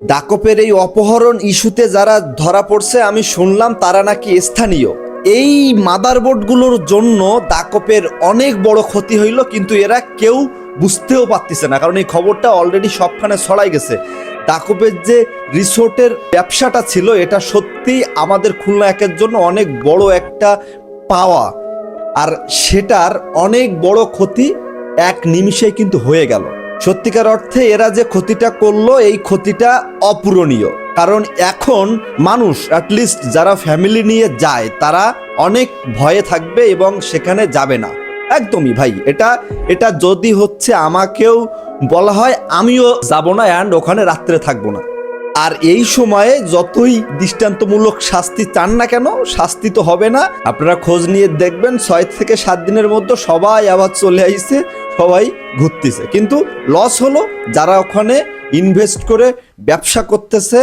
দাকপের এই অপহরণ ইস্যুতে যারা ধরা পড়ছে আমি শুনলাম তারা নাকি স্থানীয়। এই মাদারবোর্ডগুলোর জন্য দাকপের অনেক বড় ক্ষতি হইল, কিন্তু এরা কেউ বুঝতেও পারতেছে না, কারণ এই খবরটা অলরেডি সবখানে ছড়াই গেছে। দাকপের যে রিসোর্টের ব্যবসাটা ছিল এটা সত্যি আমাদের খুলনা একের জন্য অনেক বড় একটা পাওয়া, আর সেটার অনেক বড় ক্ষতি এক নিমিষে কিন্তু হয়ে গেল। সত্যিকার অর্থে এরা যে ক্ষতিটা করলো এই ক্ষতিটা অপূরণীয়, কারণ এখন মানুষ অ্যাটলিস্ট যারা ফ্যামিলি নিয়ে যায় তারা অনেক ভয়ে থাকবে এবং সেখানে যাবে না। একদমই ভাই, এটা যদি হচ্ছে আমাকেও বলা হয় আমিও যাব না, অ্যান্ড ওখানে রাত্রে থাকবো না। আর এই সময়ে যতই দৃষ্টান্তমূলক শাস্তি চান না কেন, শাস্তি তো হবে না। আপনারা খোঁজ নিয়ে দেখবেন 6 থেকে 7 দিনের মধ্যে সবাই আবার চলে আইছে, সবাই ঘুরতেছে, কিন্তু লস হলো যারা ওখানে ইনভেস্ট করে ব্যবসা করতেছে।